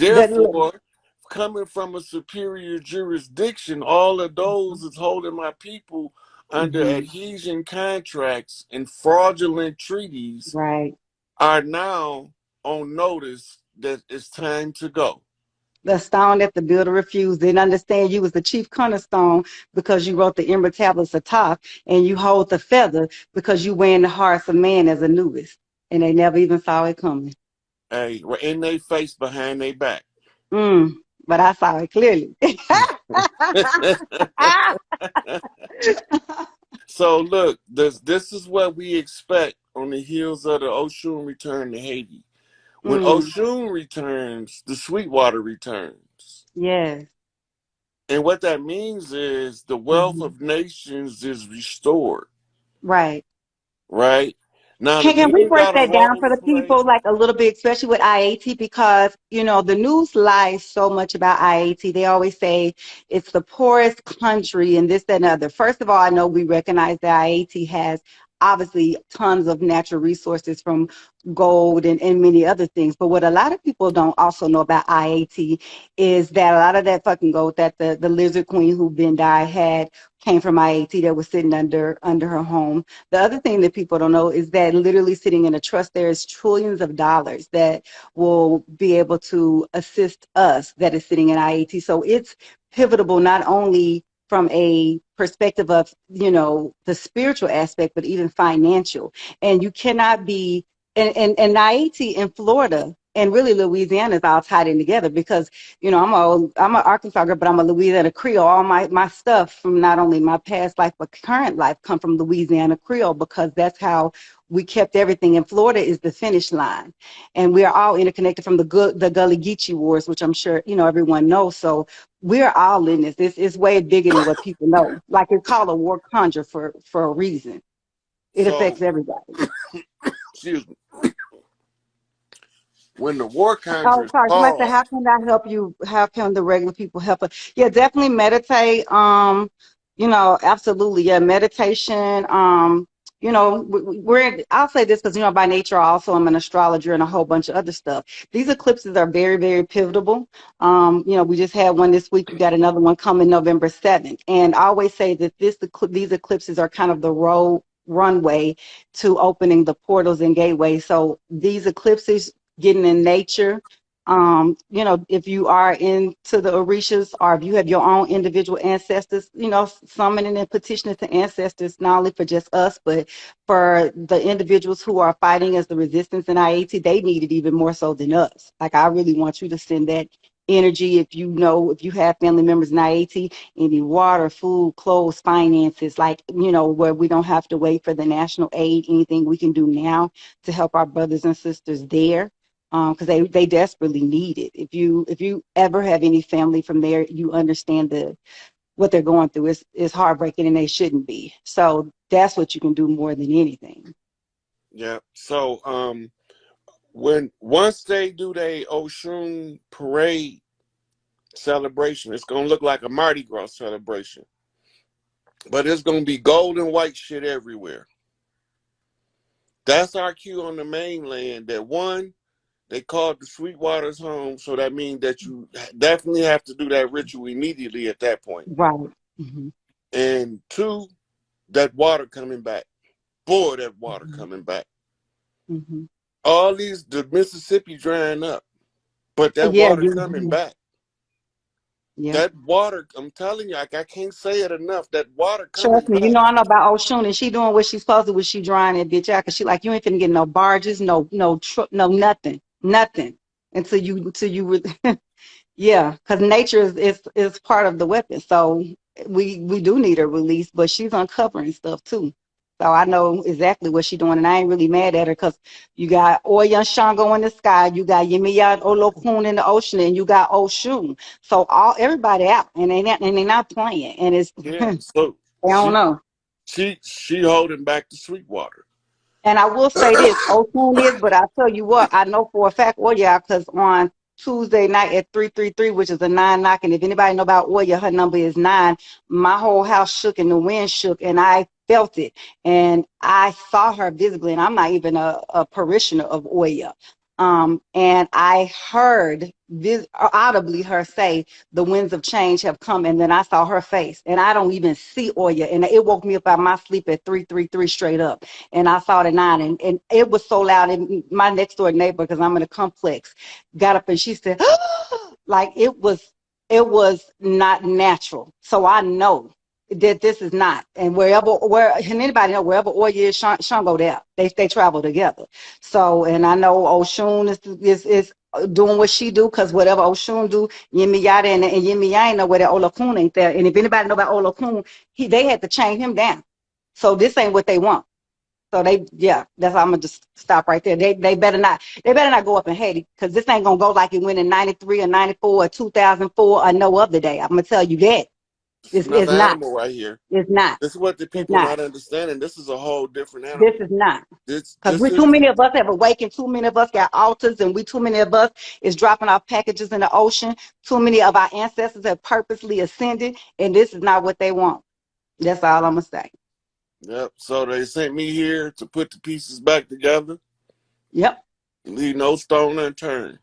That look. Therefore, coming from a superior jurisdiction, all of those is holding my people under Mm-hmm. adhesion contracts and fraudulent treaties Right. are now on notice that it's time to go. The stone that the builder refused didn't understand you was the chief cornerstone because you wrote the emerald tablets atop, and you hold the feather because you wear in the hearts of man as Anubis, and they never even saw it coming. Hey, we're in their face behind their back. Mm, but I saw it clearly. So look, this is what we expect on the heels of the Oshun return to Haiti. When Mm, Oshun returns, the Sweetwater returns. yes. And what that means is the wealth Hmm. of nations is restored, Right. right? Now the Can we men break got a that down role for to the play. people, like a little bit, especially with IAT, because the news lies so much about IAT. They always say it's the poorest country and this, that, and other. First of all, I know we recognize that IAT has obviously tons of natural resources from gold and many other things. But what a lot of people don't also know about IAT is that a lot of that fucking gold that the lizard queen who been died had came from IAT that was sitting under her home. The other thing that people don't know is that literally sitting in a trust, there is trillions of dollars that will be able to assist us that is sitting in IAT. So it's pivotal not only from a perspective of, the spiritual aspect, but even financial. And you cannot be, and IAT in Florida and really Louisiana is all tied in together because I'm an Arkansas girl, but I'm a Louisiana Creole. All my stuff from not only my past life but current life come from Louisiana Creole because that's how we kept everything. And Florida is the finish line, and we are all interconnected from the Gullah Geechee Wars, which I'm sure everyone knows. So we're all in this. This is way bigger than what people know. Like it's called a war conjure for a reason. It So, affects everybody. excuse me, when the war Oh, conjures sorry. Somebody said, fall, "How can I help you? How can the regular people help us?" Yeah, definitely meditate. Absolutely. Yeah, meditation. I'll say this because by nature, also I'm an astrologer and a whole bunch of other stuff. These eclipses are very, very pivotal. We just had one this week. We got another one coming November 7th. And I always say that these eclipses are kind of the road runway to opening the portals and gateways. So these eclipses, getting in nature. If you are into the Orishas or if you have your own individual ancestors, summoning and petitioning to ancestors, not only for just us, but for the individuals who are fighting as the resistance in IAT, they need it even more so than us. Like, I really want you to send that energy if you have family members in IAT, any water, food, clothes, finances, like, where we don't have to wait for the national aid, anything we can do now to help our brothers and sisters there because they desperately need it. If you ever have any family from there, you understand what they're going through. It's heartbreaking and they shouldn't be. So that's what you can do more than anything. yeah. So, when once they do their Oshun parade celebration, it's gonna look like a Mardi Gras celebration, but it's gonna be gold and white shit everywhere. That's our cue on the mainland. That one, they called the Sweetwaters home, so that means that you definitely have to do that ritual immediately at that point. Right. Hmm. And two, that water coming back. Boy, that water Hmm. coming back. Hmm. The Mississippi drying up, but that Yeah, water coming back. yeah. That water, I'm telling you, I can't say it enough. That water Trust coming me, back. I know about Oshun, and she doing what she's supposed to. Was she drying that bitch out? Cause she like, you ain't finna get no barges, no nothing, nothing until you Yeah, because nature is part of the weapon. So we do need a release, but she's uncovering stuff too. So I know exactly what she's doing, and I ain't really mad at her because you got Oya Shango in the sky, you got Yemiyat Olokun in the ocean, and you got Oshun. So everybody out, and they not playing, and it's Yeah. I So don't she know. she holding back the Sweetwater. And I will say this, Oshun is, but I tell you what, I know for a fact, Oya, because on Tuesday night at 333, which is a nine knock, and if anybody know about Oya, her number is 9. My whole house shook and the wind shook, and I felt it, and I saw her visibly, and I'm not even a parishioner of Oya. And I heard audibly her say, "The winds of change have come," and then I saw her face, and I don't even see Oya, and it woke me up out of my sleep at 333 straight up, and I saw it at 9, and it was so loud. And my next door neighbor, because I'm in a complex, got up and she said, like it was not natural. So I know that this is not. And and anybody know wherever Oya is, Shango there. They travel together. So, and I know Oshun is doing what she do, because whatever Oshun do, Yemi Yada and Yemi I ain't know where that Olakun ain't there. And if anybody know about Olakun, they had to chain him down. So this ain't what they want. So yeah, that's how I'm gonna just stop right there. They better not go up in Haiti, because this ain't gonna go like it went in '93 or '94 or 2004 or no other day. I'm gonna tell you that. This is It's another not. animal right here. It's not. This is what the It's people not. not understanding. This is a whole different This animal. is not. Because This we too is many of us have awakened, too many of us got altars, and we too many of us is dropping off packages in the ocean. Too many of our ancestors have purposely ascended, and this is not what they want. That's all I'm gonna say. yep. So they sent me here to put the pieces back together, Yep. leave no stone unturned.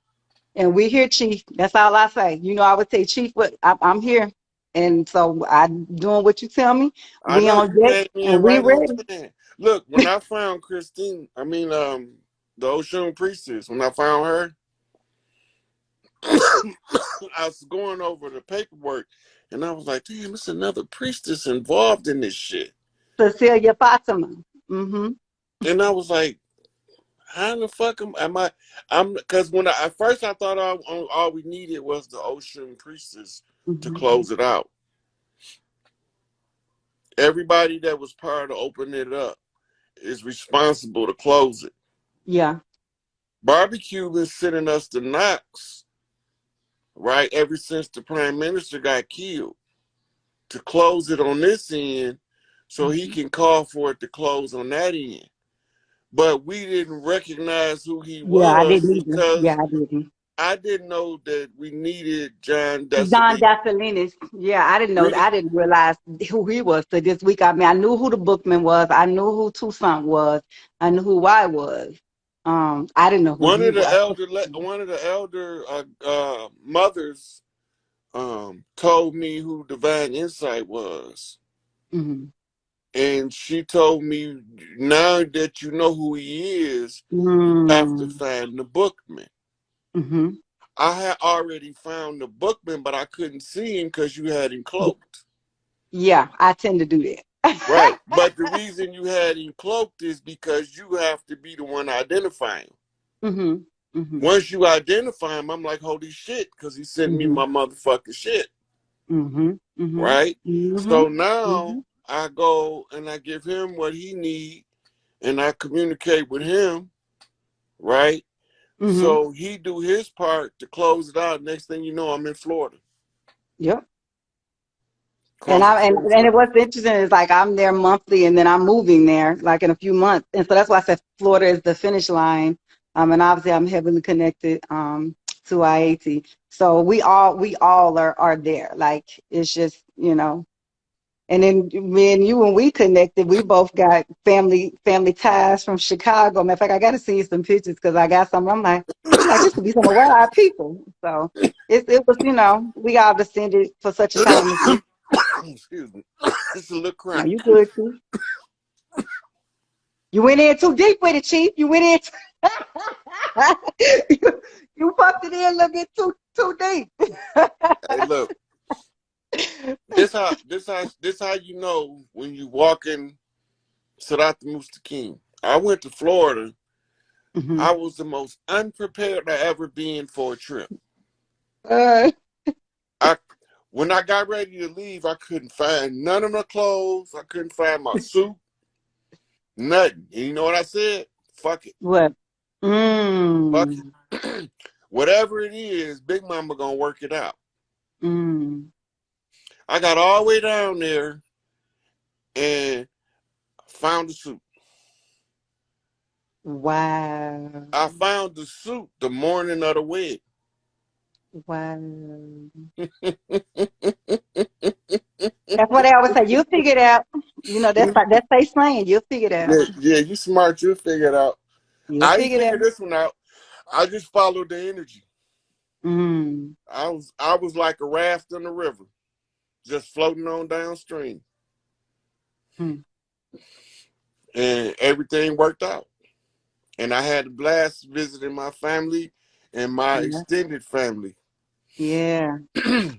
And we here, Chief. That's all I say. You know, I would say, Chief, what I'm here. And so I'm doing what you tell me. I We know on you deck came in and we right on ready. time. Look, when I found Christine, the Oshun priestess, when I found her, I was going over the paperwork, and I was like, damn, it's another priestess involved in this shit. Cecilia Fatima. Mm-hmm. And I was like, how the fuck am I? I'm because when at first I thought all we needed was the Ocean Priestess to Mm-hmm. close it out. Everybody that was part of opening it up is responsible to close it. Yeah. Barbecue been sending us the knocks, right, ever since the prime minister got killed to close it on this end so he Mm-hmm. can call for it to close on that end. But we didn't recognize who he Yeah, I was didn't either. Yeah, because I didn't. I didn't know that we needed John John Dessalines. Dassolinis. Yeah, I didn't know. We I didn't realize who he was till this week. I mean, I knew who the bookman was. I knew who Toussaint was. I knew who I was. I didn't know who one he of the was. elder mothers told me who Divine Insight was, Mm-hmm. and she told me now that you know who he is, you have to Mm-hmm. find the bookman. Mm-hmm. I had already found the bookman, but I couldn't see him because you had him cloaked. Yeah, I tend to do that. Right. But the reason you had him cloaked is because you have to be the one identifying him. Mm-hmm. Mm-hmm. Once you identify him, I'm like, holy shit, because he sent me Mm-hmm. my motherfucking shit. Mm-hmm. Mm-hmm. Right? Mm-hmm. So now Mm-hmm. I go and I give him what he need and I communicate with him, right? Mm-hmm. So he do his part to close it out. Next thing you know, I'm in Florida. Yep. And Across the I and Florida. it what's interesting is like I'm there monthly and then I'm moving there like in a few months. And so that's why I said Florida is the finish line. And obviously I'm heavily connected to Haiti. So we all are there. Like it's just, and then me and you when we connected, we both got family ties from Chicago. Matter of fact, I gotta see some pictures because I got some. I'm like, this could be some of our people. So it was, we all descended for such a time as this. Excuse me. It's a little Now cramped. you good, Chief. You went in too deep with it, Chief. You went in. you pumped it in a little bit too deep. Hey, look. This how you know when you walk in Sarat Mustaqim. I went to Florida. Hmm. I was the most unprepared I ever been for a trip. Uh, I when I got ready to leave, I couldn't find none of my clothes. I couldn't find my suit, nothing. And you know what I said? Fuck it. what? Fuck Mm, it. Whatever it is, Big Mama gonna work it out. mm. I got all the way down there and found the suit. Wow. I found the suit the morning of the wedding. Wow. That's what I always say. You'll figure it out. That's they slang. You'll figure it out. Yeah, yeah, you smart. You'll figure it out. You'll I ain't figure it figured out. this one out. I just followed the energy. Mm. I was like a raft in the river, just floating on downstream, Mm. and everything worked out. And I had a blast visiting my family and my Yeah. extended family. Yeah.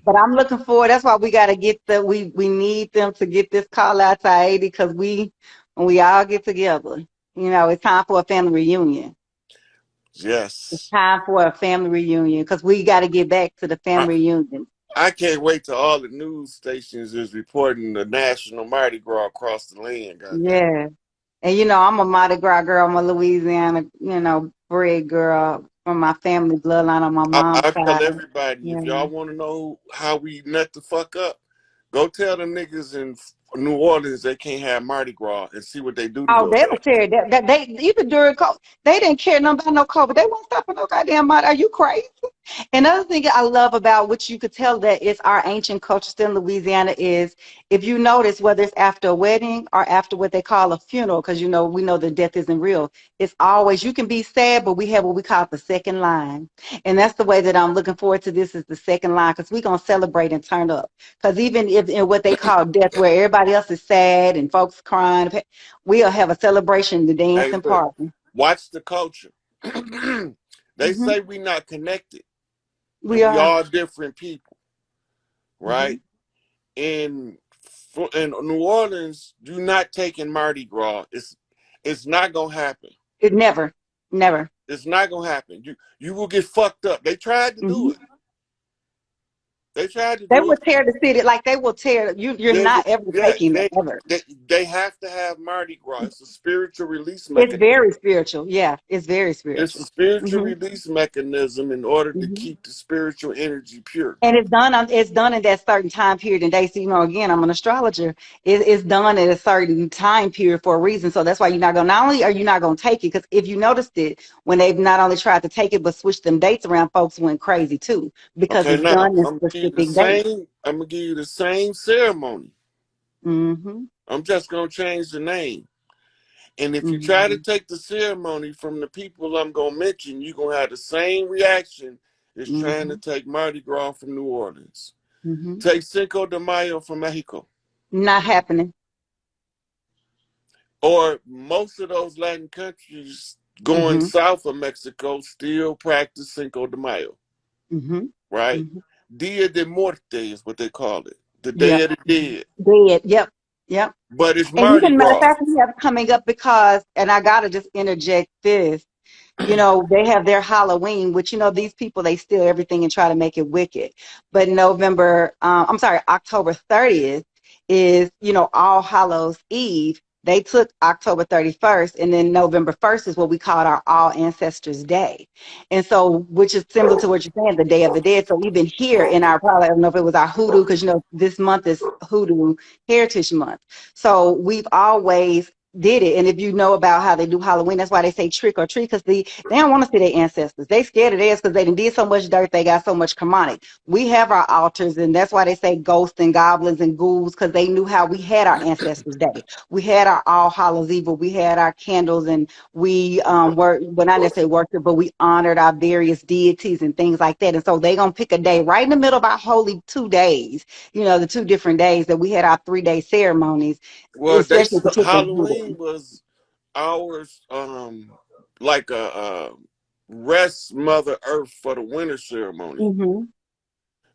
But I'm looking forward. That's why we got to get we need them to get this call out to Haiti because when we all get together, it's time for a family reunion. It's Yes, time for a family reunion because we got to get back to the I, family reunion. I can't wait till all the news stations is reporting the national Mardi Gras across the land. Goddamn. Yeah. And I'm a Mardi Gras girl. I'm a Louisiana, bred girl from my family bloodline on my mom's I tell side. everybody if Yeah. y'all want to know how we nut the fuck up, Go tell them niggas in New Orleans they can't have Mardi Gras and see what they do to Oh, your they'll ass. tear that they even during COVID, they didn't care nothing about no COVID. They won't stop for no goddamn money. Are you crazy? Another thing I love about which you could tell that it's our ancient culture still in Louisiana is if you notice whether it's after a wedding or after what they call a funeral, because we know that death isn't real. It's always you can be sad, but we have what we call the second line, and that's the way that I'm looking forward to this is the second line because we're gonna celebrate and turn up. Because even if in what they call death, where everybody else is sad and folks crying, we'll have a celebration, the dance Hey, and look, party. watch the culture. They Hmm. say we not connected and We we are. all different people, Hmm. right? In New Orleans, do not take in Mardi Gras. It's not gonna happen. It never, never. It's not gonna happen. You will get fucked up. They tried to do Hmm. it. They tried to They do will it. tear the city like they will tear you. You're There's a, not ever yeah, taking it ever. they have to have Mardi Gras. It's a spiritual release It's mechanism. very spiritual. Yeah, it's very It's a spiritual. spiritual Hmm. release mechanism in order to Hmm. keep the spiritual energy pure. And it's done in that certain time period. And they see, again, I'm an astrologer. It's done at a certain time period for a reason. So that's why you're not going. Not only are you not going to take it, because if you noticed it when they've not only tried to take it but switched them dates around, folks went crazy too because Okay, it's now done in specific dates. I'm gonna give you the same ceremony. Hmm. I'm just gonna change the name. And if you try to Hmm. take the ceremony from the people I'm gonna mention, you're gonna have the same reaction as trying to Hmm. take Mardi Gras from New Orleans. Hmm. Take Cinco de Mayo from Mexico. Not happening. Or most of those Latin countries going Hmm. south of Mexico still practice Cinco de Mayo, Hmm. right? Hmm. Dia de Muerte is what they call it, the Day Yep. of the Dead. Dead. Yep. Yep. But it's And Mardi even matter of Gras. fact, we have coming up because, and I gotta just interject this. They have their Halloween, which, these people, they steal everything and try to make it wicked. But I'm sorry, October 30th is, All Hallows Eve. They took October 31st, and then November 1st is what we called our All Ancestors Day. And so, which is similar to what you're saying, the Day of the Dead. So even here in our, probably, I don't know if it was our hoodoo, because, this month is Hoodoo Heritage Month. So we've always did it. And if you know about how they do Halloween, that's why they say trick or treat, because they don't want to see their ancestors. They scared of theirs because they did so much dirt, they got so much demonic. We have our altars, and that's why they say ghosts and goblins and ghouls, because they knew how we had our ancestors' day. We had our All Hallows Eve, we had our candles, and we were, well, not necessarily worship, but we honored our various deities and things like that. And so they gonna pick a day right in the middle of our holy 2 days, the 2 different days that we had our 3-day ceremonies, Well, especially particularly Halloween Hoodoo. was ours, like a rest Mother Earth for the winter ceremony, Mm-hmm.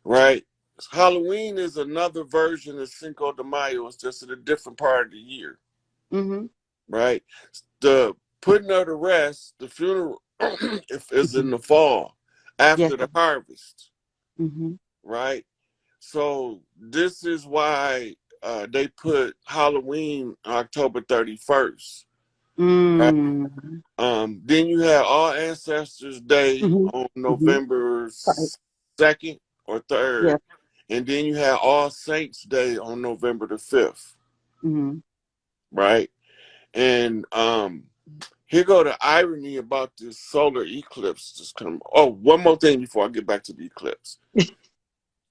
right? Halloween is another version of Cinco de Mayo. It's just in a different part of the year, Mm-hmm. right? The putting her to rest, the funeral is in Mm-hmm. the fall Yes. after the harvest, Mm-hmm. right? So this is why they put Halloween October 31st. Right. Mm. Then you have All Ancestors Day Mm-hmm. on Mm-hmm. November Right. 2nd or 3rd. Yes. And then you have All Saints Day on November the 5th. Mm-hmm. Right. And here go the irony about this solar eclipse. Just come. Oh, one more thing before I get back to the eclipse.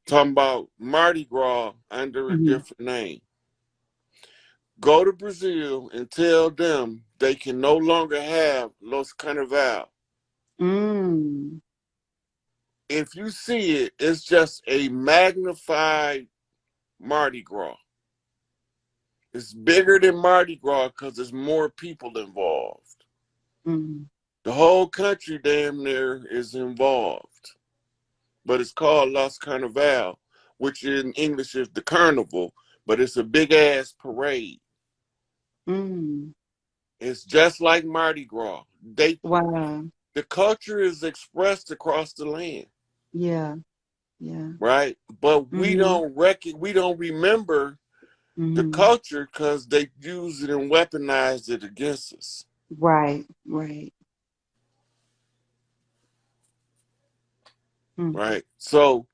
Talking about Mardi Gras under a Mm-hmm. different name. Go to Brazil and tell them they can no longer have Los Carnaval. Mm. If you see it, it's just a magnified Mardi Gras. It's bigger than Mardi Gras because there's more people involved. Mm. The whole country damn near is involved. But it's called Los Carnaval, which in English is the carnival, but it's a big ass parade. Mm. It's just like Mardi Gras. Wow. The culture is expressed across the land, Yeah. Yeah. right? But Mm-hmm. we don't remember the Mm-hmm. culture because they use it and weaponize it against us, Right. Right. Mm. right? So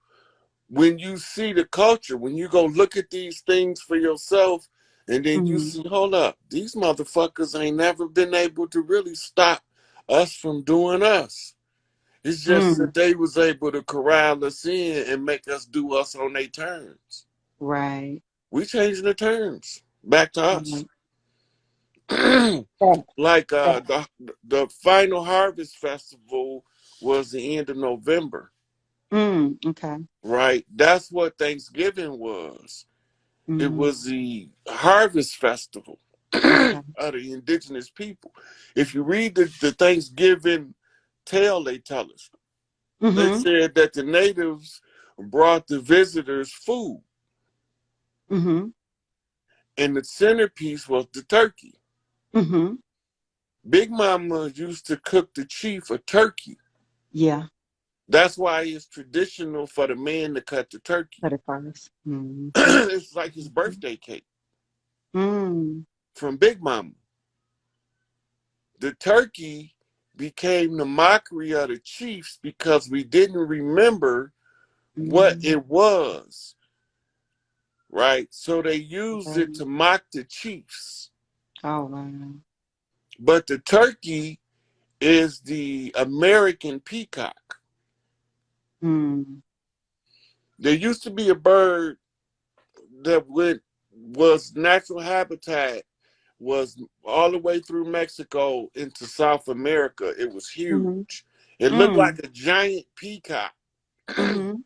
when you see the culture, when you go look at these things for yourself, and then you Mm-hmm. see, hold up, these motherfuckers ain't never been able to really stop us from doing us. It's just Mm. that they was able to corral us in and make us do us on their terms. Right. We changing the terms back to us. Right. That, Like that. the final harvest festival was the end of November, Okay. right? That's what Thanksgiving was. It Mm-hmm. was the harvest festival Okay. of the indigenous people. If you read the Thanksgiving tale they tell us, they Mm-hmm. said that the natives brought the visitors food, Mm-hmm. and the centerpiece was the turkey. Mm-hmm. Big Mama used to cook the chief a turkey. Yeah. That's why it's traditional for the man to cut the turkey. 31st. Mm-hmm. It's like his birthday cake Mm-hmm. from Big Mama. The turkey became the mockery of the chiefs because we didn't remember what Mm-hmm. it was, right? So they used it Right. to mock the chiefs. Oh, wow. But the turkey is the American peacock. Mm. There used to be a bird that was natural habitat, was all the way through Mexico into South America. It was Mm-hmm. huge. It looked Mm. like a giant peacock. Mm-hmm.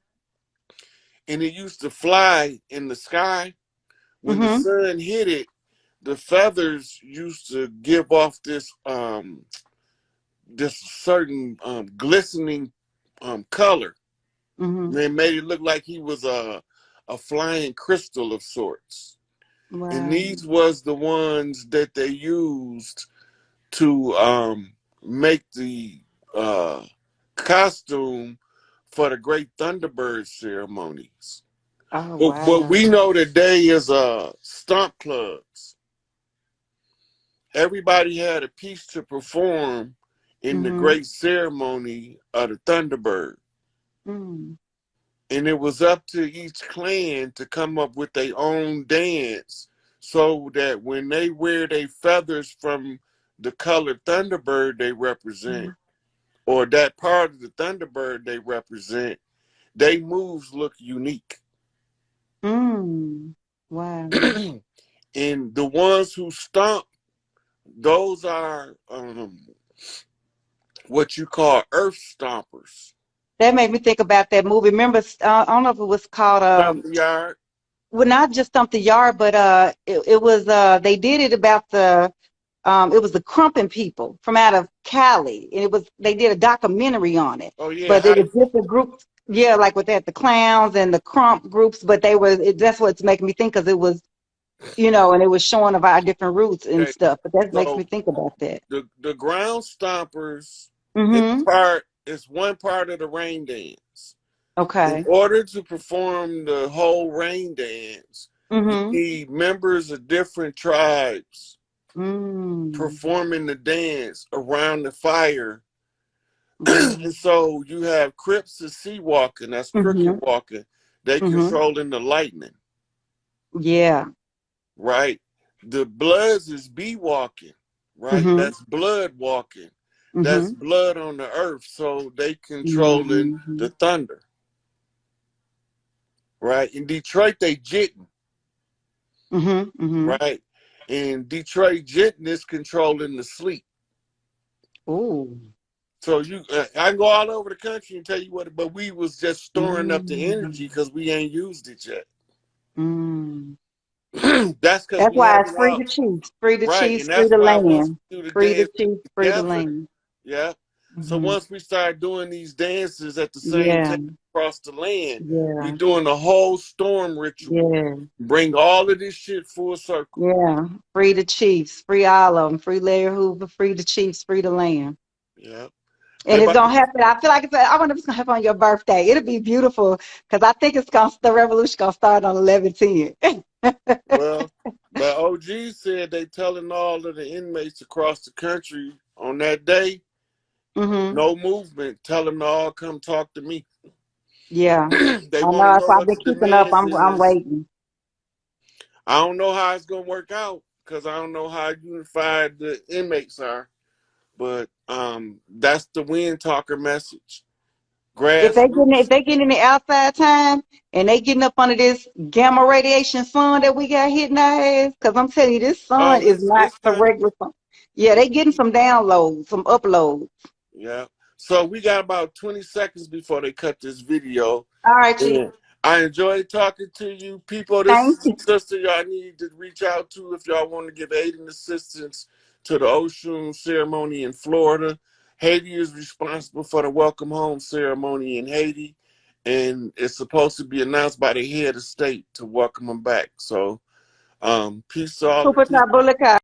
And it used to fly in the sky. When the Mm-hmm. sun hit it, the feathers used to give off this certain glistening color. Mm-hmm. And they made it look like he was a flying crystal of sorts. And Wow. these was the ones that they used to make the uh, costume for the Great Thunderbird ceremonies. Oh, But what wow. we know today is stomp clubs. Everybody had a piece to perform in the Mm-hmm. great ceremony of the Thunderbird. Mm. And it was up to each clan to come up with their own dance so that when they wear their feathers from the colored Thunderbird they represent, or that part of the Thunderbird they represent, they moves look unique. Mm. Wow. And the ones who stomp, those are what you call earth stompers. That made me think about that movie. Remember, I don't know if it was called Stomp the yard. well, not just Stump the Yard, but it was they did it about the it was the Crumpin people from out of Cali, and it was they did a documentary on it. Oh yeah, But it was Heisman. different groups, yeah, like with that the clowns and the Crump groups. But they were that's what's making me think because it was and it was showing of our different roots and Okay, stuff. But that makes me so think about that. the ground stompers Mm-hmm. is one part of the rain dance. In Okay. order to perform the whole rain dance, you Mm-hmm. need members of different tribes Mm. performing the dance around the fire. Wow. And so you have Crips and Sea walking, that's crooked Mm-hmm. walking. They Mm-hmm. controlling the lightning, Yeah. right? The Bloods is bee walking, right? Mm-hmm. That's blood walking. That's Mm-hmm. blood on the earth. So they controlling Mm-hmm. the thunder, right? In Detroit, they jitting, Mm-hmm. Mm-hmm. right? In Detroit, jitting is controlling the sleep. Ooh. So I can go all over the country and tell you what, but we was just storing up the energy Mm. because we ain't used it yet. Mm. That's because That's we why it's haven't free all to choose, free to right, choose, and free that's to why once land, we do the free to dance choose, free to together, land. yeah. So Hmm. once we start doing these dances at the same Yeah, time across the land, we yeah, doing the whole storm ritual. yeah, Bring all of this shit full circle. yeah. Free the Chiefs, free all of them, free Larry Hoover, free the Chiefs, free the land. Yeah. And it's Everybody, gonna happen. I feel like I wonder if it's gonna happen on your birthday. It'll be beautiful because I think the revolution gonna start on 11/10. well, but OG said they telling all of the inmates across the country on that day, Hmm. no movement, tell them to all come talk to me. Yeah. They I want to know if know I've what been the keeping up, demands I'm is. waiting. I don't know how it's gonna work out because I don't know how unified the inmates are. But that's the wind talker message. If Grassroots. they getting the outside time and they getting up under this gamma radiation sun that we got hitting our ass, because I'm telling you, this sun Oh, is not it's the coming. regular sun. Yeah, they getting some downloads, some uploads. Yeah. So we got about 20 seconds before they cut this video. All right, Chief. And I enjoyed talking to you people. This Thank is you. the sister y'all need to reach out to if y'all want to give aid and assistance to the Oshun ceremony in Florida. Haiti is responsible for the welcome home ceremony in Haiti, and it's supposed to be announced by the head of state to welcome them back. So, peace to all the Super people. Tabulaka.